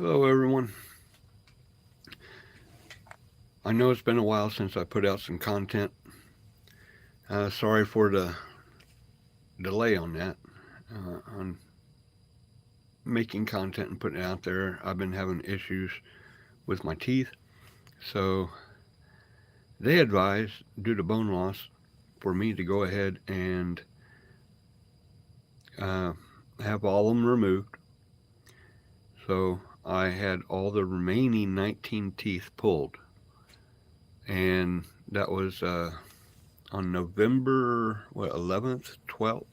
Hello, everyone. I know it's been a while since I put out some content. Sorry for the delay on that, on making content and putting it out there. I've been having issues with my teeth, so they advised, due to bone loss, for me to go ahead and uh, have all of them removed. So I had all the remaining 19 teeth pulled, and that was on November 11th, 12th.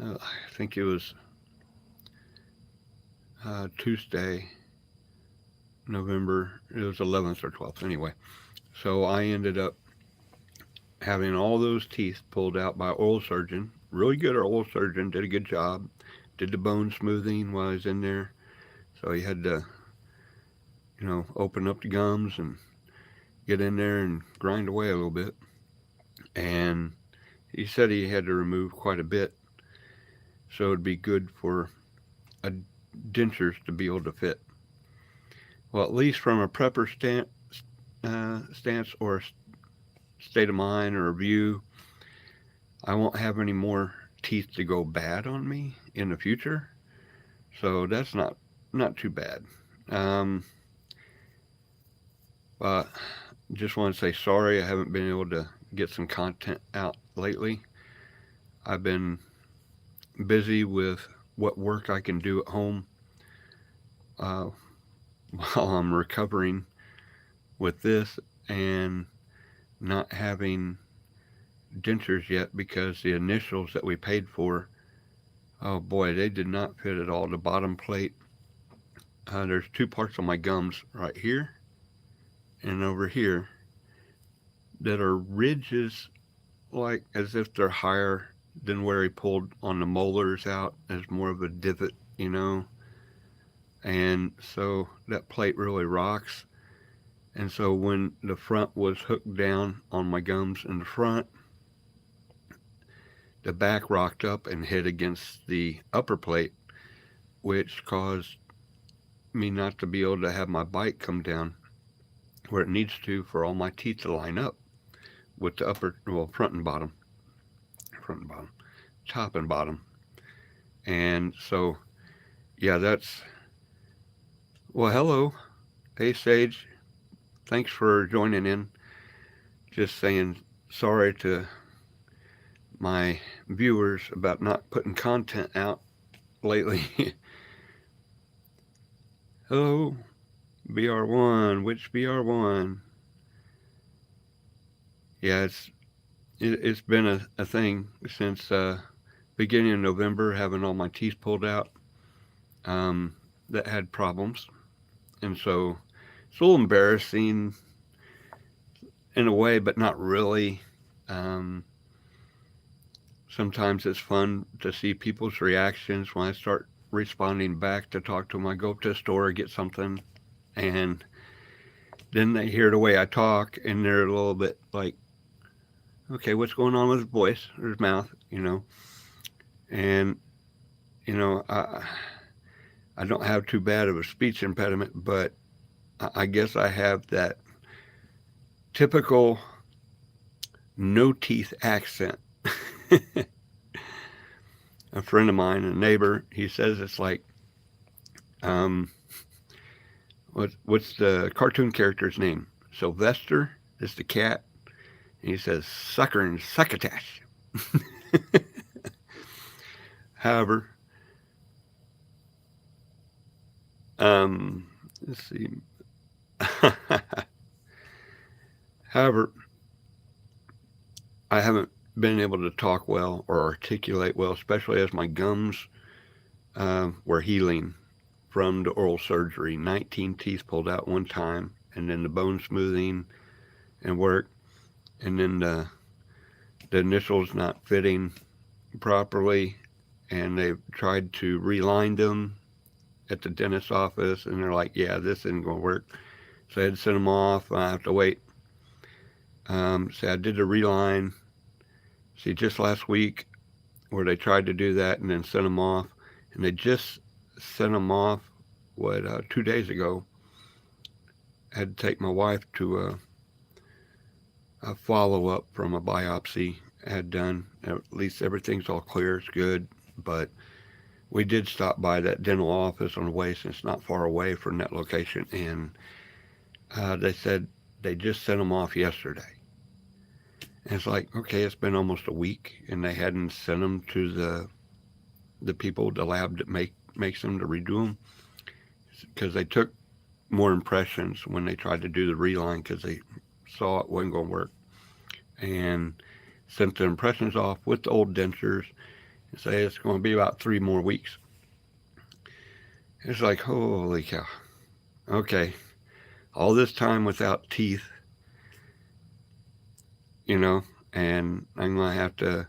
I think it was Tuesday, November. It was 11th or 12th anyway. So I ended up having all those teeth pulled out by oral surgeon. Really good oral surgeon, did a good job. Did the bone smoothing while I was in there. So he had to, open up the gums and get in there and grind away a little bit. And he said he had to remove quite a bit, so it'd be good for a dentures to be able to fit. Well, at least from a prepper stance or state of mind or view, I won't have any more teeth to go bad on me in the future. So that's not too bad. Um, but just want to say sorry I haven't been able to get some content out lately. I've been busy with what work I can do at home uh, while I'm recovering with this and not having dentures yet because the initials that we paid for, oh boy, they did not fit at all. The bottom plate, there's two parts of my gums right here and over here that are ridges, like as if they're higher than where he pulled on the molars out as more of a divot. And so that plate really rocks. And so when the front was hooked down on my gums in the front, the back rocked up and hit against the upper plate, which caused me not to be able to have my bite come down where it needs to for all my teeth to line up with the front and bottom, top and bottom. And so, yeah, well, hello. Hey, Sage. Thanks for joining in. Just saying sorry to my viewers about not putting content out lately. Hello, BR1. Which BR1? Yeah, it's been a thing since beginning of November, having all my teeth pulled out um, that had problems, and so it's a little embarrassing in a way, but not really. Um, Sometimes it's fun to see people's reactions when I start responding back to talk to them. I go up to the store, get something, and then they hear the way I talk, and they're a little bit like, okay, what's going on with his voice or his mouth? And, I don't have too bad of a speech impediment, but I guess I have that typical no teeth accent. A friend of mine, a neighbor, he says it's like, um, what's the cartoon character's name? Sylvester is the cat. And he says, sucker and succotash. However, let's see. However, I haven't been able to talk well or articulate well, especially as my gums were healing from the oral surgery. 19 teeth pulled out one time, and then the bone smoothing and work, and then the initials not fitting properly, and they've tried to reline them at the dentist's office, and they're like, yeah, this isn't going to work. So I had to send them off. I have to wait. So I did the reline. See, just last week, where they tried to do that and then sent them off, and they just sent them off. 2 days ago, I had to take my wife to a follow up from a biopsy I had done. At least everything's all clear, it's good. But we did stop by that dental office on the way, since it's not far away from that location, and they said they just sent them off yesterday. And it's like, okay, it's been almost a week, and they hadn't sent them to the people, the lab that makes them, to redo them, because they took more impressions when they tried to do the reline, because they saw it wasn't going to work, and sent the impressions off with the old dentures and say it's going to be about 3 more weeks. It's like, holy cow. Okay, all this time without teeth, you know, and I'm going to have to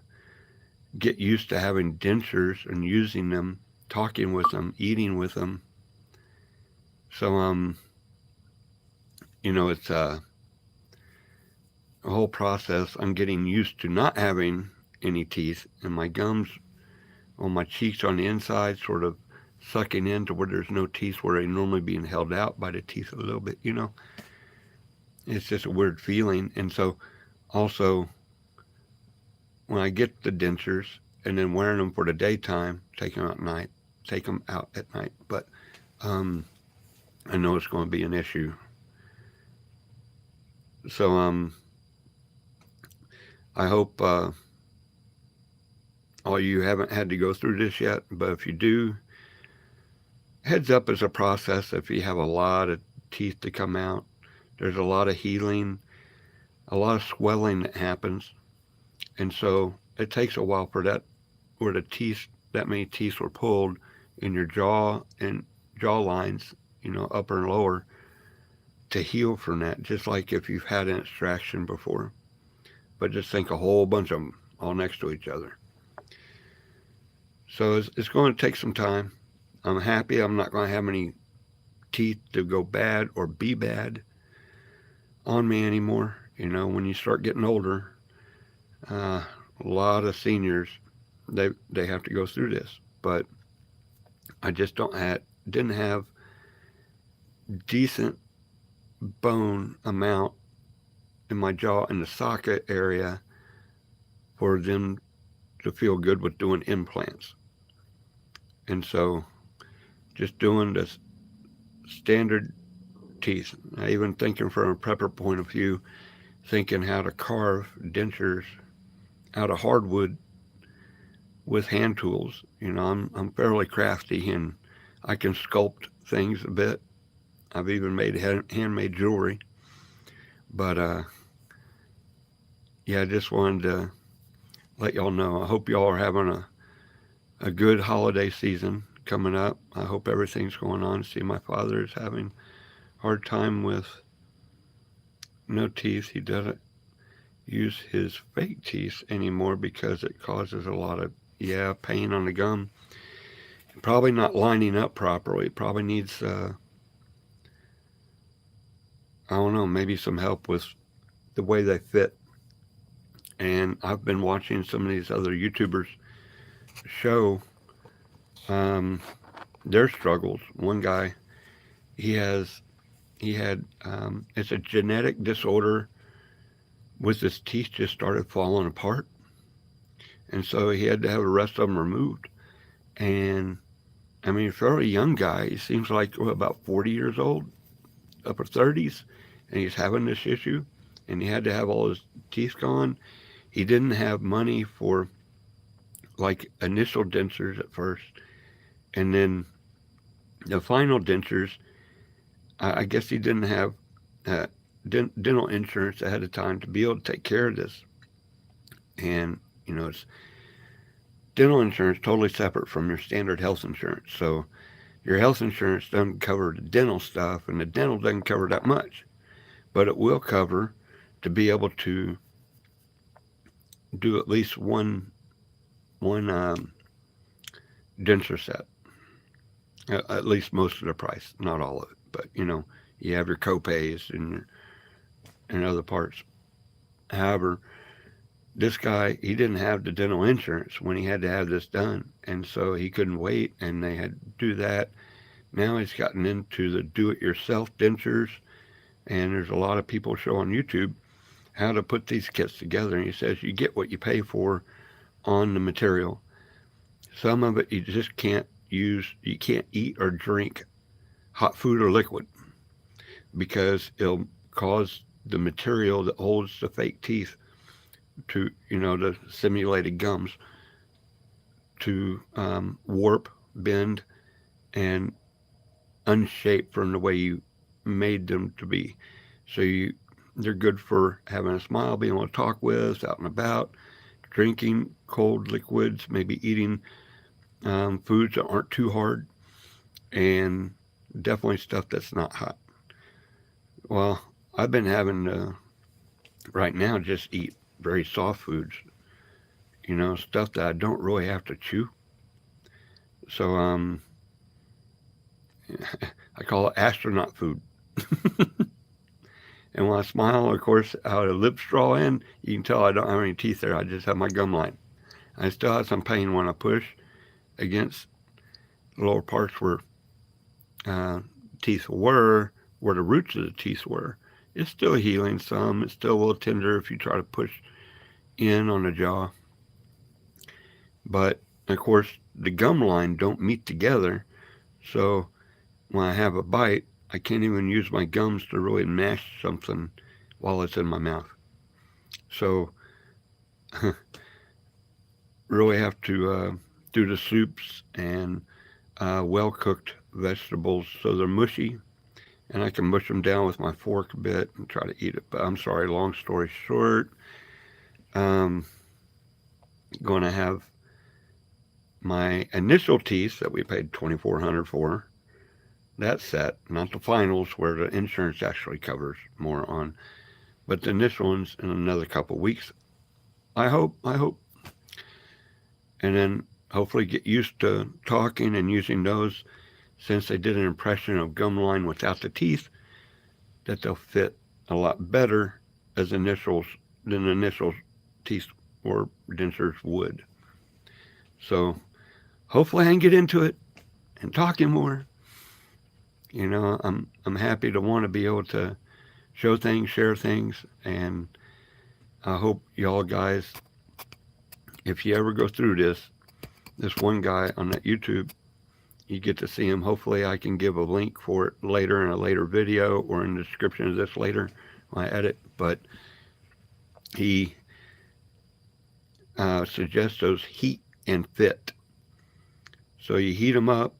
get used to having dentures and using them, talking with them, eating with them. So, it's a whole process. I'm getting used to not having any teeth, and my gums on my cheeks on the inside sort of sucking in to where there's no teeth, where they're normally being held out by the teeth a little bit, It's just a weird feeling. And so also, when I get the dentures and then wearing them for the daytime, take them out at night. But I know it's going to be an issue. So I hope all you haven't had to go through this yet, but if you do, heads up, is a process. If you have a lot of teeth to come out, there's a lot of healing, a lot of swelling that happens, and so it takes a while for that, where that many teeth were pulled in your jaw and jaw lines, upper and lower, to heal from that, just like if you've had an extraction before. But just think a whole bunch of them all next to each other. So it's going to take some time. I'm happy I'm not going to have any teeth to go bad or be bad on me anymore. When you start getting older, a lot of seniors, they have to go through this. But I just didn't have decent bone amount in my jaw, in the socket area, for them to feel good with doing implants. And so just doing the standard teeth. I even thinking from a prepper point of view, thinking how to carve dentures out of hardwood with hand tools. I'm fairly crafty, and I can sculpt things a bit. I've even made handmade jewelry. But I just wanted to let y'all know. I hope y'all are having a good holiday season coming up. I hope everything's going on. See, my father is having a hard time with no teeth. He doesn't use his fake teeth anymore because it causes a lot of pain on the gum. Probably not lining up properly. Probably needs I don't know, maybe some help with the way they fit. And I've been watching some of these other YouTubers show their struggles. One guy, he had it's a genetic disorder with his teeth just started falling apart, and so he had to have the rest of them removed. And I mean, fairly young guy. He seems like about 40 years old, upper 30s, and he's having this issue, and he had to have all his teeth gone. He didn't have money for like initial dentures at first, and then the final dentures. I guess he didn't have dental insurance ahead of time to be able to take care of this. And it's dental insurance totally separate from your standard health insurance. So your health insurance doesn't cover the dental stuff, and the dental doesn't cover that much, but it will cover to be able to do at least one denture set, at least most of the price, not all of it. But you have your copays and other parts. However, This guy, he didn't have the dental insurance when he had to have this done, and so he couldn't wait, and they had to do that. Now he's gotten into the do-it-yourself dentures, and there's a lot of people show on YouTube how to put these kits together. And he says you get what you pay for on the material. Some of it you just can't use, you can't eat or drink hot food or liquid because it'll cause the material that holds the fake teeth to, the simulated gums to warp, bend, and unshape from the way you made them to be. So they're good for having a smile, being able to talk with, out and about, drinking cold liquids, maybe eating foods that aren't too hard, and definitely stuff that's not hot. Well, I've been having right now just eat very soft foods, stuff that I don't really have to chew. So I call it astronaut food. And when I smile, of course, out a lip straw in, you can tell I don't have any teeth there. I just have my gum line. I still have some pain when I push against the lower parts where teeth were, where the roots of the teeth were. It's still healing some. It's still a little tender if you try to push in on the jaw. But, of course, the gum line don't meet together. So when I have a bite, I can't even use my gums to really mash something while it's in my mouth. So really have to do the soups and well-cooked vegetables so they're mushy, and I can mush them down with my fork a bit and try to eat it. But I'm sorry, long story short, going to have my initial teeth that we paid $2,400 for. That set, not the finals where the insurance actually covers more on, but the initial ones in another couple of weeks. I hope. And then hopefully get used to talking and using those, since they did an impression of gum line without the teeth, that they'll fit a lot better as initials than initial teeth or dentures would. So hopefully I can get into it and talking more. I'm happy to want to be able to show things, share things, and I hope y'all guys, if you ever go through this one guy on that YouTube, you get to see him. Hopefully I can give a link for it later in a later video or in the description of this later when I edit. But he suggests those heat and fit. So you heat them up.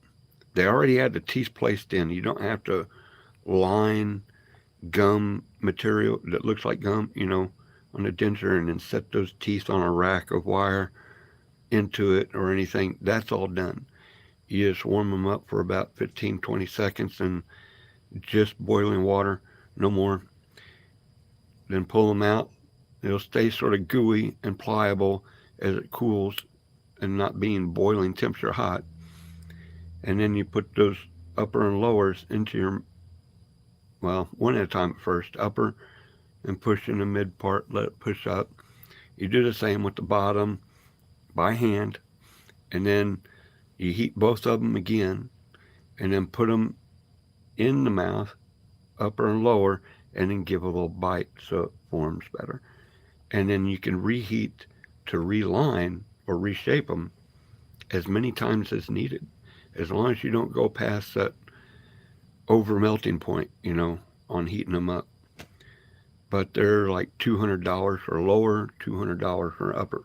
They already had the teeth placed in. You don't have to line gum material that looks like gum, on a denture and then set those teeth on a rack of wire into it or anything. That's all done. You just warm them up for about 15, 20 seconds in just boiling water, no more. Then pull them out. It'll stay sort of gooey and pliable as it cools and not being boiling temperature hot. And then you put those upper and lowers into your, one at a time at first, upper, and push in the mid part, let it push up. You do the same with the bottom by hand, and then you heat both of them again, and then put them in the mouth, upper and lower, and then give a little bite so it forms better. And then you can reheat to reline or reshape them as many times as needed, as long as you don't go past that over melting point, on heating them up. But they're like $200 for lower, $200 for upper.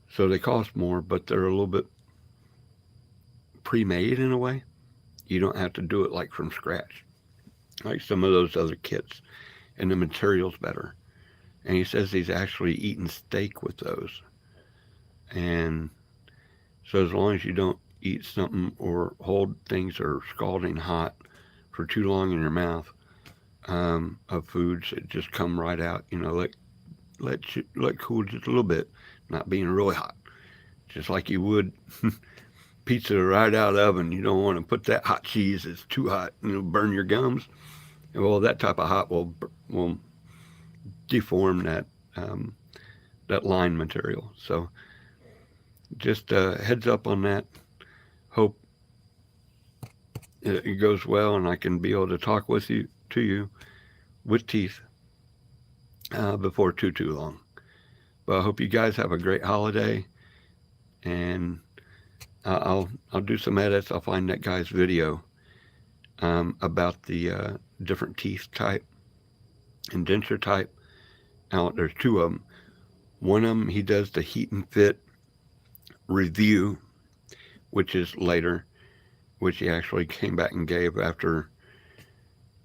So they cost more, but they're a little bit pre-made in a way. You don't have to do it like from scratch, like some of those other kits. And the material's better. And he says he's actually eaten steak with those. And so as long as you don't eat something or hold things that are scalding hot for too long in your mouth, of foods that just come right out, let cool just a little bit, not being really hot, just like you would pizza right out of the oven. You don't want to put that hot cheese; it's too hot, burn your gums. Well, that type of hot will deform that that line material. So just heads up on that. Hope it goes well and I can be able to talk to you with teeth before too long. But I hope you guys have a great holiday, and I'll do some edits. I'll find that guy's video about the different teeth type and denture type. Now there's two of them. One of them he does the heat and fit review, which is later, which he actually came back and gave after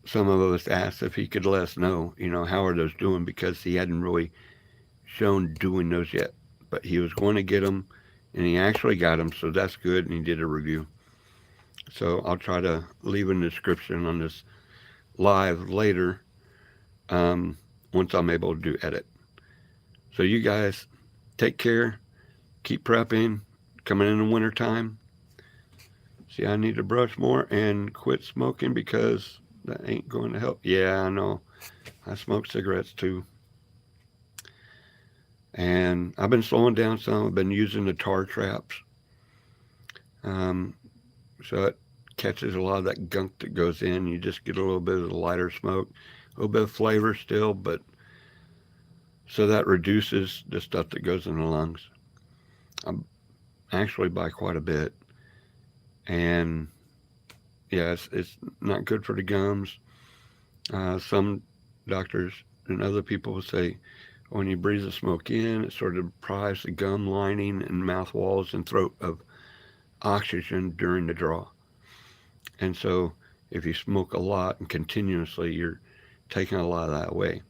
some of us asked if he could let us know, how are those doing, because he hadn't really shown doing those yet. But he was going to get them, and he actually got them, so that's good, and he did a review. So I'll try to leave a description on this live later once I'm able to do edit. So you guys take care, keep prepping, coming in the wintertime. See, I need to brush more and quit smoking because that ain't going to help. Yeah, I know. I smoke cigarettes too. And I've been slowing down some. I've been using the tar traps. So it catches a lot of that gunk that goes in. You just get a little bit of the lighter smoke, a little bit of flavor still, but so that reduces the stuff that goes in the lungs. I'm actually by quite a bit. And yeah, it's not good for the gums. Some doctors and other people will say when you breathe the smoke in, it sort of deprives the gum lining and mouth walls and throat of oxygen during the draw. And so if you smoke a lot and continuously, you're taking a lot of that away.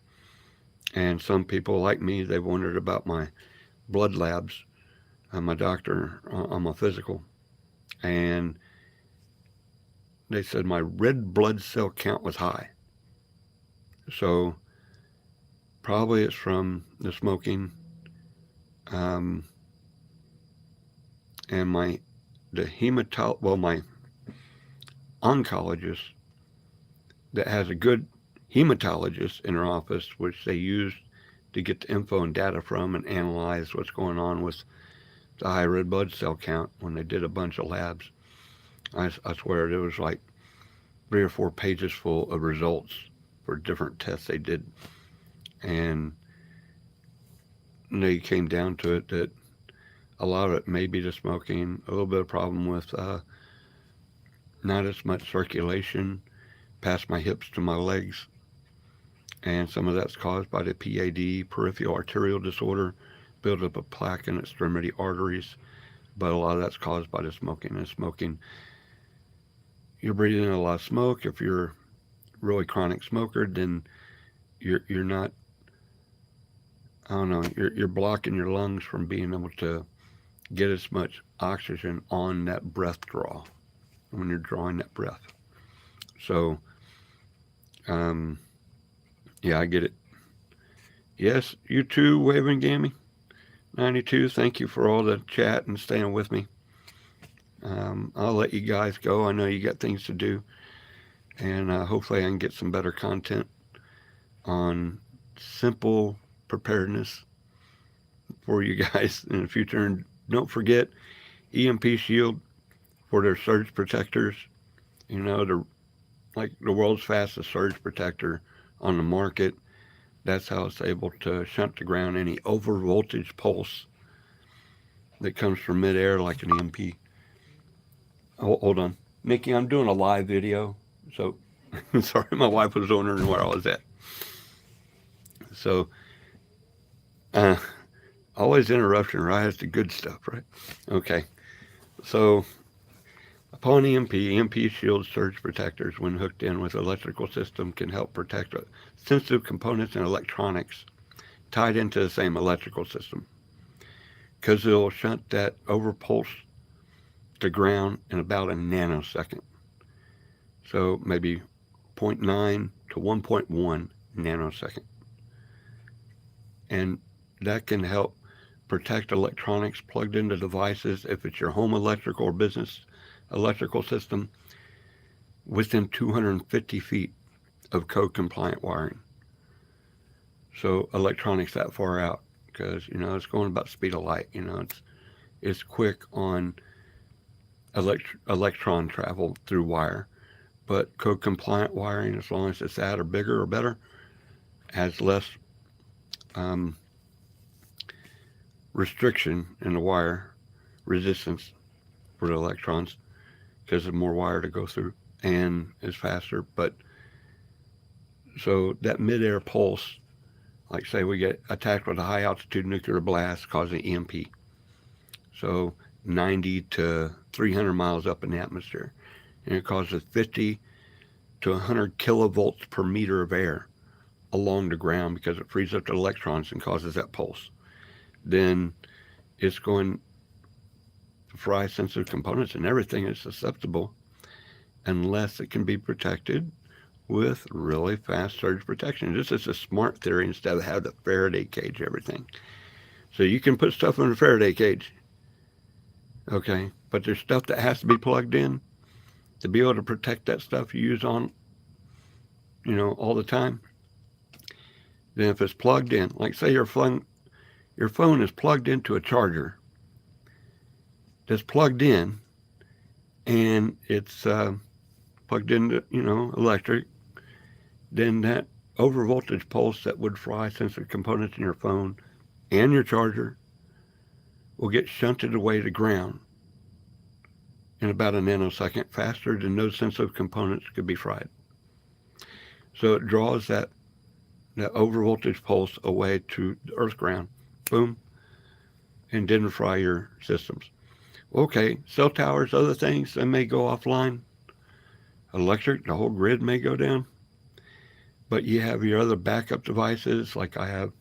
And some people like me, they've wondered about my blood labs, my doctor on my physical. And they said my red blood cell count was high. So probably it's from the smoking. And my oncologist that has a good hematologist in her office, which they use to get the info and data from and analyze what's going on with the high red blood cell count when they did a bunch of labs. I swear there was like 3 or 4 pages full of results for different tests they did. And they came down to it that a lot of it may be the smoking, a little bit of problem with not as much circulation past my hips to my legs. And some of that's caused by the PAD, peripheral arterial disorder, buildup of plaque in extremity arteries. But a lot of that's caused by the smoking. And smoking, you're breathing in a lot of smoke. If you're a really chronic smoker, then you're not, I don't know, you're blocking your lungs from being able to get as much oxygen on that breath draw when you're drawing that breath. So, yeah, I get it. Yes, you too, Waving Gammy 92. Thank you for all the chat and staying with me. I'll let you guys go. I know you got things to do, and hopefully I can get some better content on simple preparedness for you guys in the future. And don't forget EMP Shield for their surge protectors. They're like the world's fastest surge protector on the market. That's how it's able to shunt to ground any over voltage pulse that comes from midair like an EMP. Hold on. Mickey, I'm doing a live video. So, sorry, my wife was wondering where I was at. So, always interruption, right? That's the good stuff, right? Okay. So, upon EMP Shield surge protectors, when hooked in with electrical system, can help protect sensitive components and electronics tied into the same electrical system, because it'll shunt that overpulse to ground in about a nanosecond. So maybe 0.9 to 1.1 nanosecond. And that can help protect electronics plugged into devices if it's your home electrical or business electrical system within 250 feet of code compliant wiring. So electronics that far out because it's going about the speed of light. It's quick on electron travel through wire, but code compliant wiring, as long as it's that or bigger or better, has less um, restriction in the wire resistance for the electrons because there's more wire to go through and is faster. But so that midair pulse, like say we get attacked with a high altitude nuclear blast causing EMP, so 90 to 300 miles up in the atmosphere, and it causes 50 to 100 kilovolts per meter of air along the ground because it frees up the electrons and causes that pulse. Then it's going to fry sensitive components, and everything is susceptible unless it can be protected with really fast surge protection. This is a smart theory instead of have the Faraday cage everything. So you can put stuff in a Faraday cage, okay, but there's stuff that has to be plugged in to be able to protect that stuff you use on, all the time. Then if it's plugged in, like say your phone is plugged into a charger that's plugged in, and it's plugged into, electric, then that overvoltage pulse that would fry sensitive components in your phone and your charger will get shunted away to ground in about a nanosecond, faster than those sensitive components could be fried. So it draws that overvoltage pulse away to the earth ground, boom, and didn't fry your systems. Okay, cell towers, other things, they may go offline. Electric, the whole grid may go down. But you have your other backup devices, like I have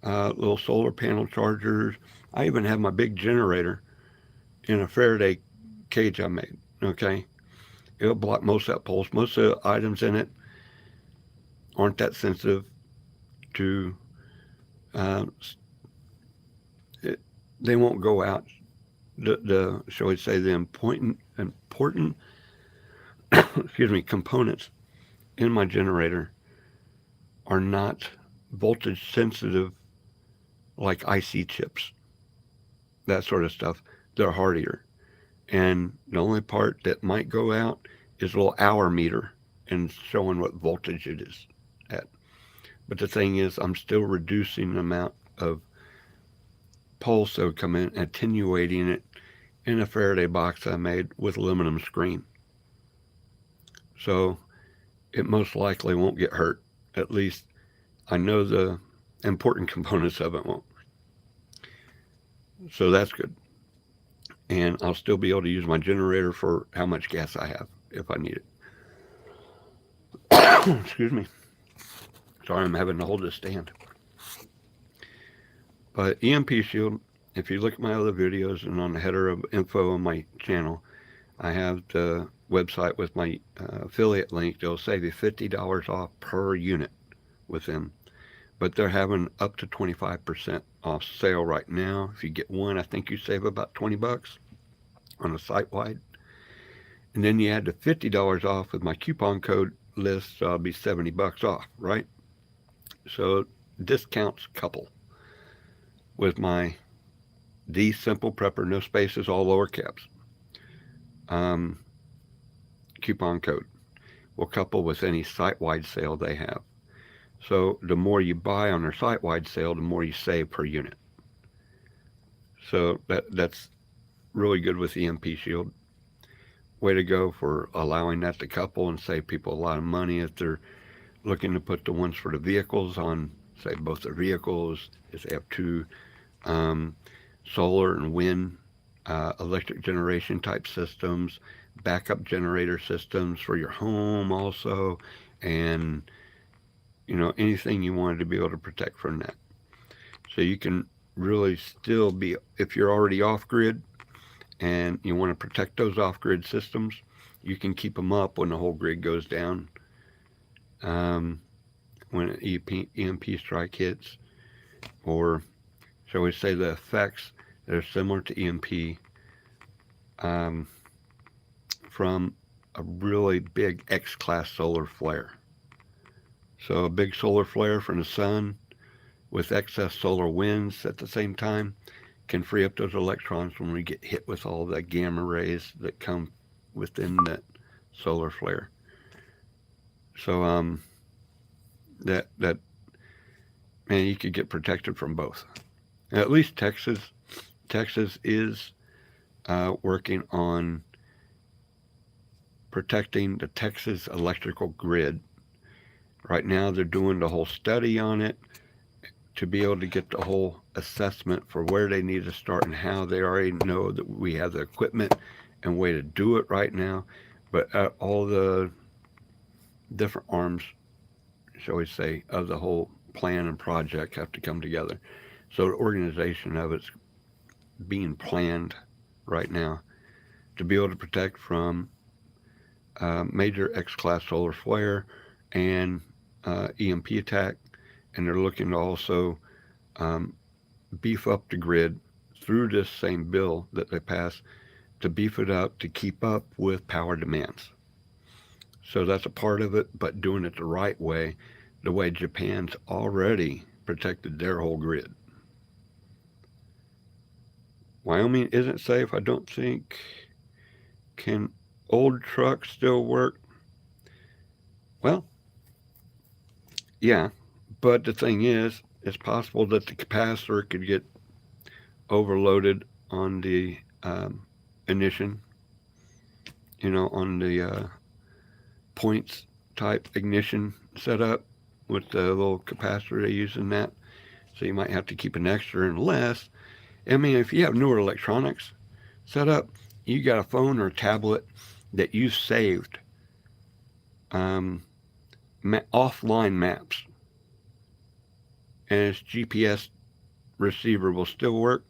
little solar panel chargers. I even have my big generator in a Faraday cage I made, okay? It'll block most of that pulse. Most of the items in it aren't that sensitive to, they won't go out. Shall we say, the important components in my generator are not voltage sensitive like IC chips, that sort of stuff. They're hardier. And the only part that might go out is a little hour meter and showing what voltage it is at. But the thing is, I'm still reducing the amount of pulse that would come in, attenuating it in a Faraday box I made with aluminum screen. So it most likely won't get hurt. At least I know the important components of it won't. So that's good. And I'll still be able to use my generator for how much gas I have if I need it. Excuse me. Sorry, I'm having to hold this stand. But EMP Shield, if you look at my other videos and on the header of info on my channel, I have the website with my affiliate link. They'll save you $50 off per unit with them. But they're having up to 25% off sale right now. If you get one, I think you save about $20 on a site-wide. And then you add the $50 off with my coupon code list, so it'll be $70 off, right? So discounts couple with my The Simple Prepper, no spaces, all lower caps. Coupon code will couple with any site-wide sale they have. So the more you buy on their site-wide sale, the more you save per unit. So that's really good with EMP Shield. Way to go for allowing that to couple and save people a lot of money if they're looking to put the ones for the vehicles on, say, both their vehicles, if they have two solar and wind electric generation type systems, backup generator systems for your home also, and anything you wanted to be able to protect from that. So you can really still be, if you're already off grid and you want to protect those off grid systems, you can keep them up when the whole grid goes down. When an EMP strike hits, or shall we say the effects that are similar to EMP from a really big X-class solar flare. So a big solar flare from the sun with excess solar winds at the same time can free up those electrons when we get hit with all the gamma rays that come within that solar flare. So that man, you could get protected from both. At least Texas is working on protecting the Texas electrical grid. Right now, they're doing the whole study on it to be able to get the whole assessment for where they need to start and how. They already know that we have the equipment and way to do it right now, but all the different arms, shall we say, of the whole plan and project have to come together. So the organization of it's being planned right now to be able to protect from major X-class solar flare and EMP attack, and they're looking to also beef up the grid through this same bill that they passed to beef it up to keep up with power demands. So that's a part of it, but doing it the right way, the way Japan's already protected their whole grid. Wyoming isn't safe, I don't think. Can old trucks still work? Well, yeah, but the thing is, it's possible that the capacitor could get overloaded on the ignition, on the points type ignition setup with the little capacitor they use in that. So you might have to keep an extra unless, if you have newer electronics set up, you got a phone or a tablet that you saved offline maps, and its GPS receiver will still work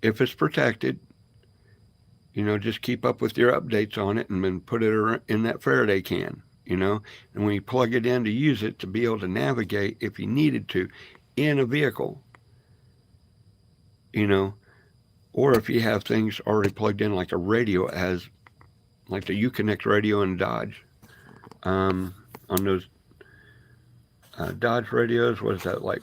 if it's protected. Just keep up with your updates on it and then put it in that Faraday can, and when you plug it in to use it to be able to navigate if you needed to in a vehicle, or if you have things already plugged in like a radio, as like the Uconnect radio in Dodge, on those Dodge radios, what is that, like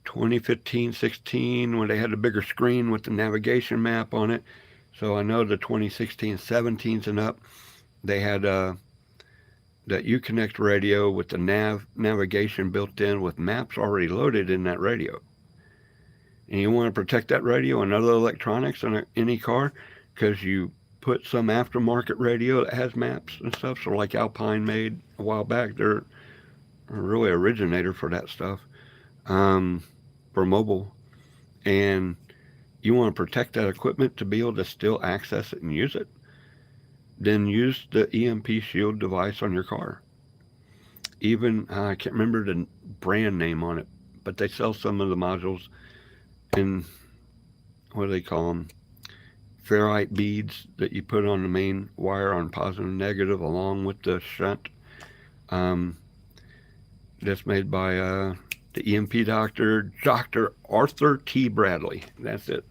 2015, 16, when they had a bigger screen with the navigation map on it. So I know the 2016, 17s and up, they had that Uconnect radio with the navigation built in with maps already loaded in that radio. And you want to protect that radio and other electronics in any car because you put some aftermarket radio that has maps and stuff. So like Alpine made a while back, they're really originator for that stuff, for mobile. And you want to protect that equipment to be able to still access it and use it, then use the EMP shield device on your car. Even, I can't remember the brand name on it, but they sell some of the modules in, what do they call them, ferrite beads that you put on the main wire on positive and negative along with the shunt. That's made by the EMP doctor, Dr. Arthur T. Bradley. That's it.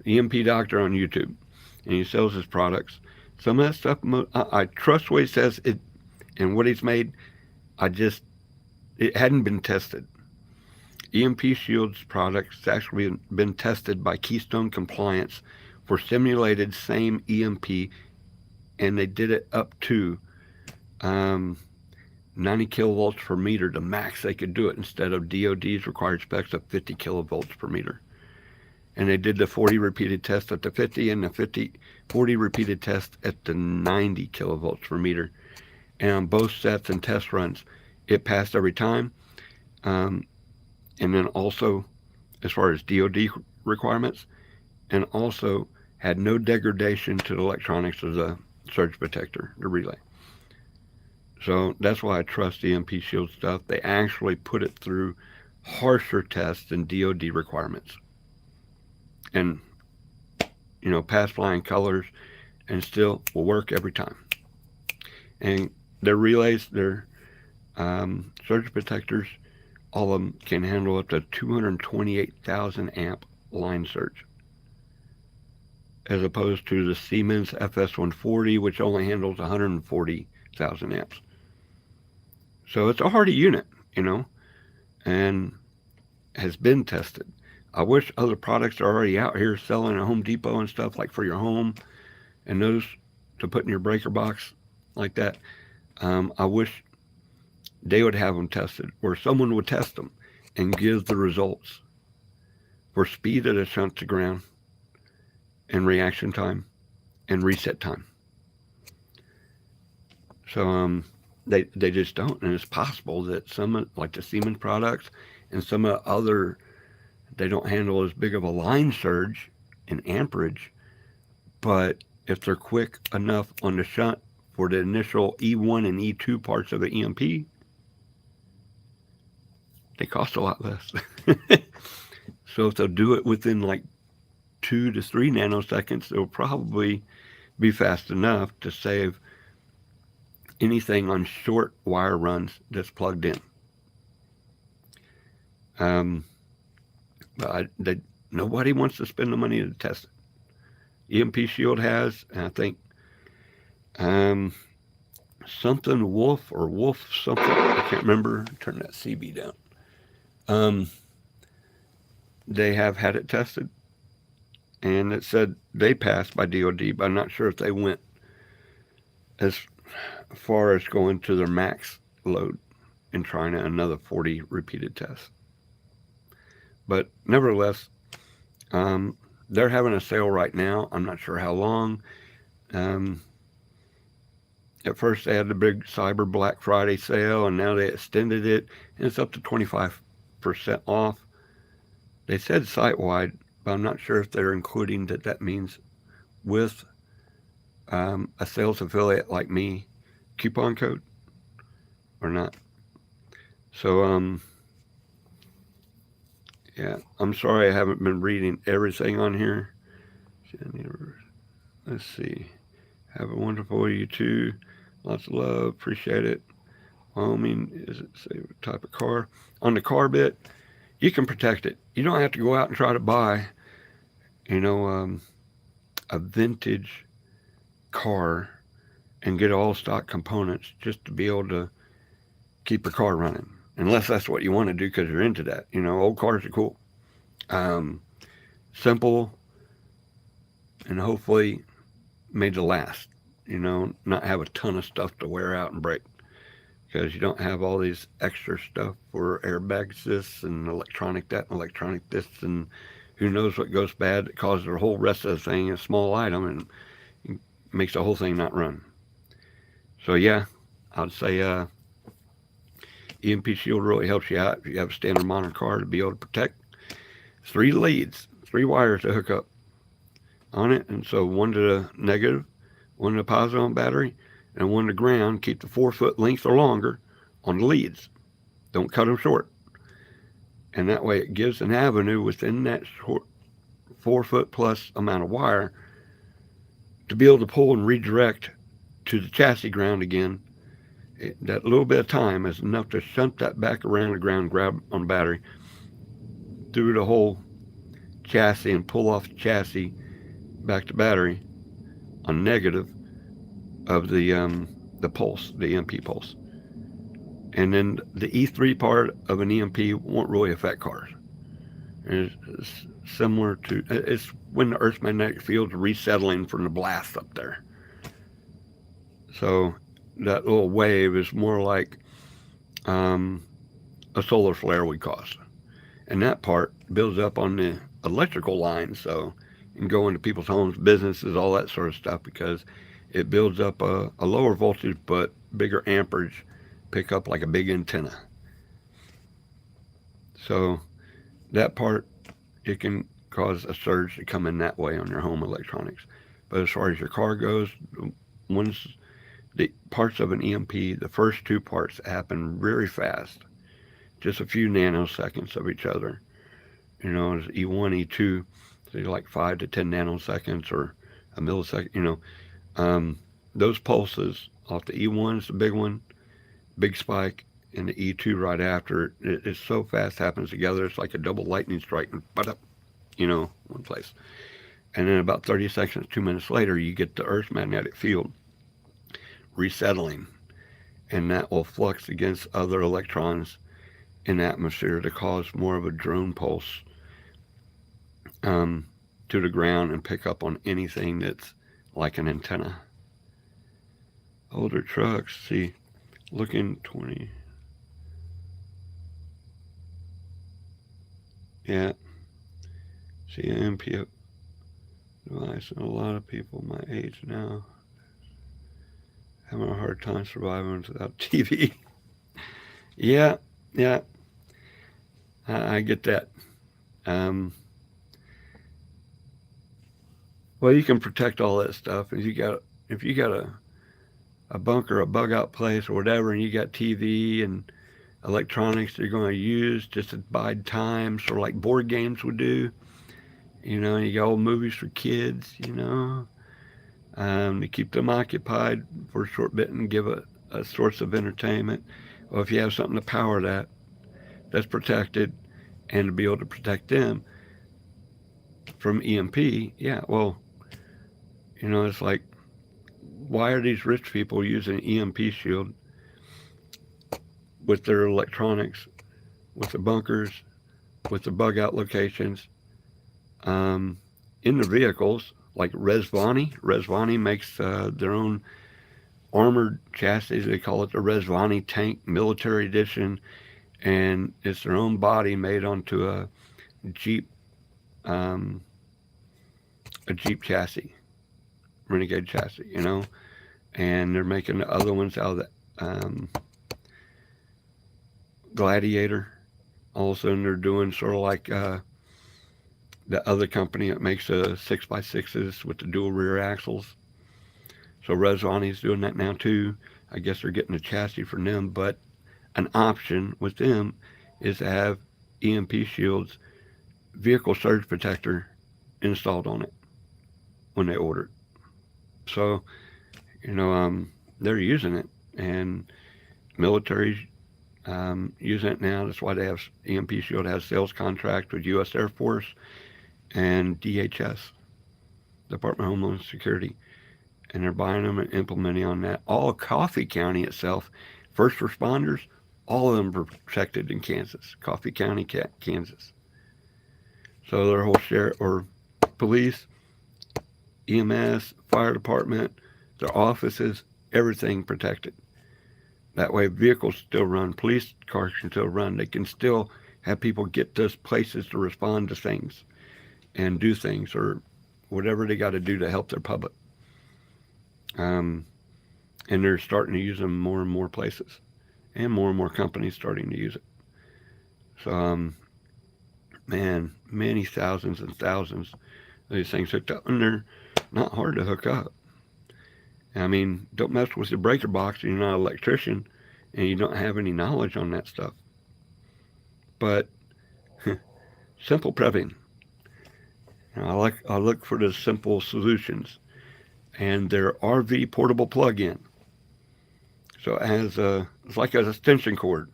EMP doctor on YouTube. And he sells his products. Some of that stuff, I trust what he says it, and what he's made. It hadn't been tested. EMP Shield's products actually been tested by Keystone Compliance for simulated same EMP, and they did it up to 90 kilovolts per meter, the max they could do it, instead of DOD's required specs of 50 kilovolts per meter. And they did the 40 repeated test at the 50 and the 40 repeated test at the 90 kilovolts per meter. And on both sets and test runs, it passed every time. And then also, as far as DOD requirements, and also had no degradation to the electronics of the surge protector, the relay. So that's why I trust the EMP Shield stuff. They actually put it through harsher tests than DOD requirements. And, pass flying colors, and still will work every time. And their relays, their surge protectors, all of them can handle up to 228,000 amp line surge, as opposed to the Siemens FS140, which only handles 140,000 amps. So it's a hardy unit, and has been tested. I wish other products are already out here selling at Home Depot and stuff like for your home and those to put in your breaker box like that. I wish they would have them tested or someone would test them and give the results for speed of the shunt to ground and reaction time and reset time. So they just don't, and it's possible that some like the Siemens products and some of the other they don't handle as big of a line surge in amperage, but if they're quick enough on the shunt for the initial E1 and E2 parts of the EMP, they cost a lot less. So if they'll do it within like 2 to 3 nanoseconds, they'll probably be fast enough to save anything on short wire runs that's plugged in. But nobody wants to spend the money to test it. EMP Shield has, and I think something Wolf or Wolf something, I can't remember. Turn that CB down. They have had it tested, and it said they passed by DoD, but I'm not sure if they went as far as going to their max load and trying another 40 repeated tests. But nevertheless, they're having a sale right now. I'm not sure how long. At first, they had the big Cyber Black Friday sale, and now they extended it, and it's up to 25% off. They said site-wide, but I'm not sure if they're including that means with a sales affiliate like me coupon code or not. So, yeah, I'm sorry I haven't been reading everything on here. Let's see. Have a wonderful you too. Lots of love. Appreciate it. Wyoming, is it say what type of car? On the car bit, you can protect it. You don't have to go out and try to buy, a vintage car and get all stock components just to be able to keep your car running. Unless that's what you want to do because you're into that. Old cars are cool. Simple and hopefully made to last. Not have a ton of stuff to wear out and break. Because you don't have all these extra stuff for airbags this and electronic that and electronic this and who knows what goes bad that causes the whole rest of the thing a small item and makes the whole thing not run. So yeah, I'd say EMP Shield really helps you out if you have a standard modern car to be able to protect. 3 leads, 3 wires to hook up on it, and so one to the negative, one to the positive on battery, and one to ground. Keep the 4-foot length or longer on the leads. Don't cut them short. And that way it gives an avenue within that short 4-foot plus amount of wire to be able to pull and redirect to the chassis ground again. That little bit of time is enough to shunt that back around the ground, grab on the battery through the whole chassis and pull off the chassis back to battery on negative of the pulse, the EMP pulse. And then the E3 part of an EMP won't really affect cars. It's similar to, it's when the Earth's magnetic field's resettling from the blast up there. So that little wave is more like a solar flare would cause. And that part builds up on the electrical line, so you can go into people's homes, businesses, all that sort of stuff, because it builds up a lower voltage but bigger amperage, pick up like a big antenna. So that part, it can cause a surge to come in that way on your home electronics. But as far as your car goes, once the parts of an EMP, the first 2 parts happen very fast, just a few nanoseconds of each other. As E1, E2, say like 5 to 10 nanoseconds or a millisecond. Those pulses off the E1's the big one, big spike, and the E2 right after. It's so fast, happens together. It's like a double lightning strike, and one place. And then about 30 seconds, 2 minutes later, you get the Earth's magnetic field resettling, and that will flux against other electrons in the atmosphere to cause more of a drone pulse um, to the ground and pick up on anything that's like an antenna. Older trucks, see, looking 20. Yeah, see, an MPO device, and a lot of people my age now having a hard time surviving without TV. Yeah, yeah, I get that. Um, well, you can protect all that stuff. If you got a bunker, a bug out place, or whatever, and you got TV and electronics that you're going to use just to bide time, sort of like board games would do. You got old movies for kids, to keep them occupied for a short bit and give a source of entertainment. Well, if you have something to power that, that's protected, and to be able to protect them from EMP, yeah, well, it's like, why are these rich people using EMP shield with their electronics, with the bunkers, with the bug out locations, um, in the vehicles? Like Resvani makes their own armored chassis. They call it the Resvani Tank Military Edition, and it's their own body made onto Jeep, um, a Jeep chassis, Renegade chassis, And they're making the other ones out of the Gladiator. Also, and they're doing sort of like the other company that makes 6x6s with the dual rear axles. So Resvani's doing that now too. I guess they're getting a chassis from them, but an option with them is to have EMP shields, vehicle surge protector installed on it when they order it. So, they're using it, and military's using it now. That's why they have EMP Shield has sales contract with U.S. Air Force and DHS, Department of Homeland Security, and they're buying them and implementing on that. All of Coffee County itself, first responders, all of them were protected in Kansas, Coffee County, Kansas. So their whole share, or police, EMS, fire department, their offices, everything protected. That way vehicles still run, police cars can still run. They can still have people get to places to respond to things and do things or whatever they got to do to help their public. And they're starting to use them more and more places, and more companies starting to use it. So, man, many thousands and thousands of these things hooked up, and they're not hard to hook up. I mean, don't mess with the breaker box and you're not an electrician and you don't have any knowledge on that stuff. But simple prepping. I look for the simple solutions, and their RV portable plug-in. So it has it's like an extension cord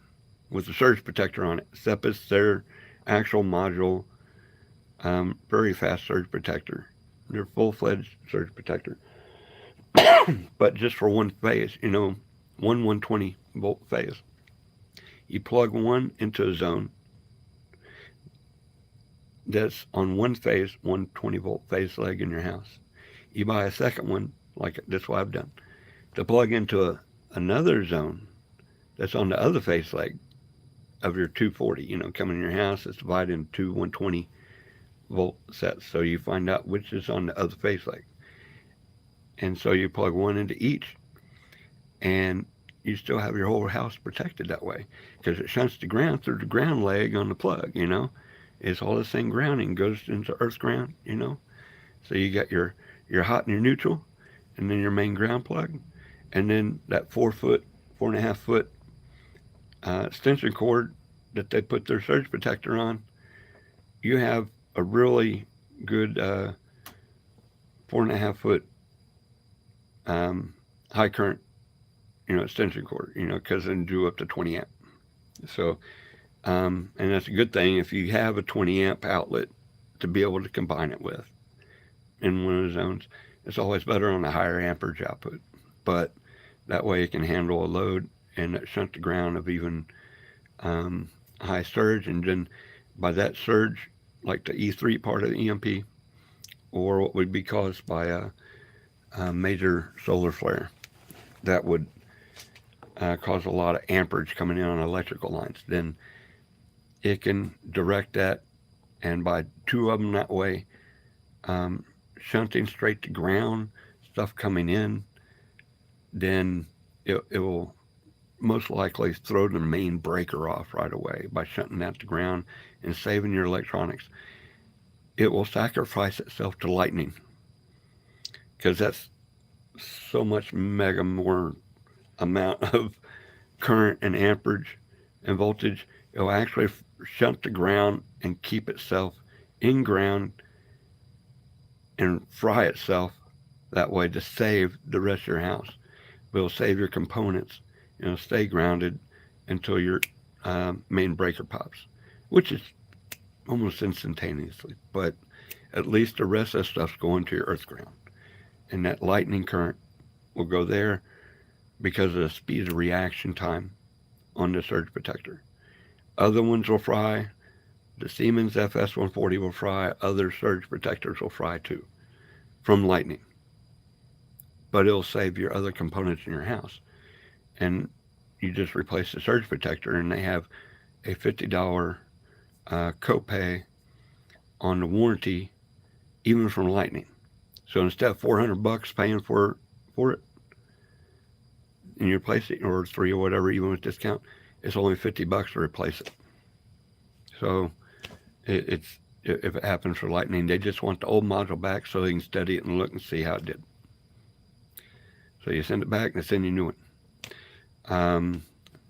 with a surge protector on it. Except it's their actual module, very fast surge protector. They're full-fledged surge protector, but just for one phase. One 120-volt phase. You plug one into a zone that's on one phase, 120-volt phase leg in your house. You buy a second one, like that's what I've done, to plug into another zone that's on the other phase leg of your 240. Coming in your house, it's divided into two 120-volt sets. So you find out which is on the other phase leg. And so you plug one into each, and you still have your whole house protected that way, because it shunts the ground through the ground leg on the plug. It's all the same grounding, goes into earth ground. So you got your hot and your neutral, and then your main ground plug, and then that 4.5 foot extension cord that they put their surge protector on. You have a really good 4.5 foot high current, extension cord, because it drew up to 20 amp. So, and that's a good thing if you have a 20 amp outlet to be able to combine it with in one of the zones. It's always better on a higher amperage output, but that way it can handle a load and shunt the ground of even high surge, and then by that surge, like the E3 part of the EMP, or what would be caused by a major solar flare, that would cause a lot of amperage coming in on electrical lines. Then it can direct that, and by two of them that way, shunting straight to ground, stuff coming in, then it will most likely throw the main breaker off right away by shunting that to ground and saving your electronics. It will sacrifice itself to lightning because that's so much mega more amount of current and amperage and voltage. It will actually shunt to ground and keep itself in ground and fry itself that way to save the rest of your house. It will save your components and it'll stay grounded until your main breaker pops, which is almost instantaneously. But at least the rest of the stuff's going to your earth ground. And that lightning current will go there because of the speed of reaction time on the surge protector. Other ones will fry. The Siemens FS140 will fry. Other surge protectors will fry too from lightning. But it'll save your other components in your house. And you just replace the surge protector, and they have a $50 copay on the warranty, even from lightning. So instead of $400 paying for it, and you replace it, or $3 or whatever, even with discount, it's only $50 to replace it. So it's if it happens for lightning, they just want the old module back so they can study it and look and see how it did. So you send it back and they send you a new one.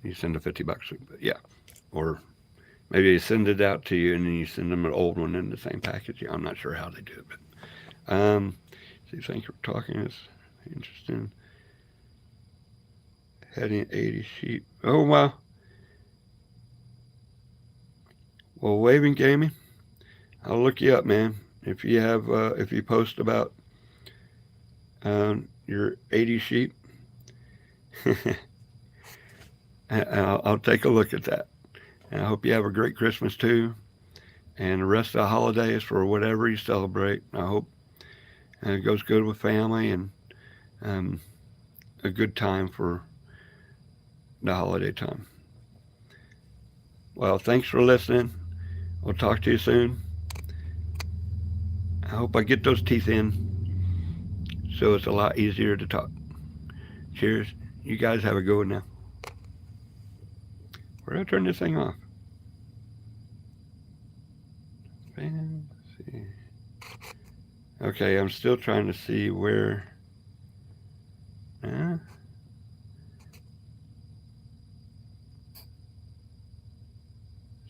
You send a $50, but yeah, or maybe they send it out to you and then you send them an old one in the same package. Yeah, I'm not sure how they do it, but see, thank you for talking. It's interesting. Heading 80 sheep. Oh wow. Well, Waving Gaming, I'll look you up, man. If you have, if you post about your 80 sheep, I'll take a look at that. And I hope you have a great Christmas too, and the rest of the holidays for whatever you celebrate. I hope it goes good with family and a good time for the holiday time. Well, thanks for listening. We'll talk to you soon. I hope I get those teeth in so it's a lot easier to talk. Cheers. You guys have a good one now. Where do I turn this thing off? Fancy. Okay, I'm still trying to see where.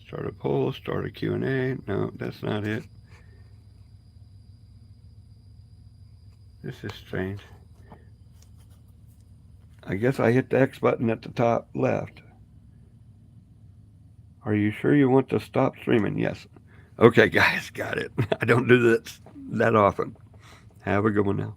Start a poll, start a Q&A. No, that's not it. This is strange. I guess I hit the X button at the top left. Are you sure you want to stop streaming? Yes. Okay, guys, got it. I don't do this that often. Have a good one now.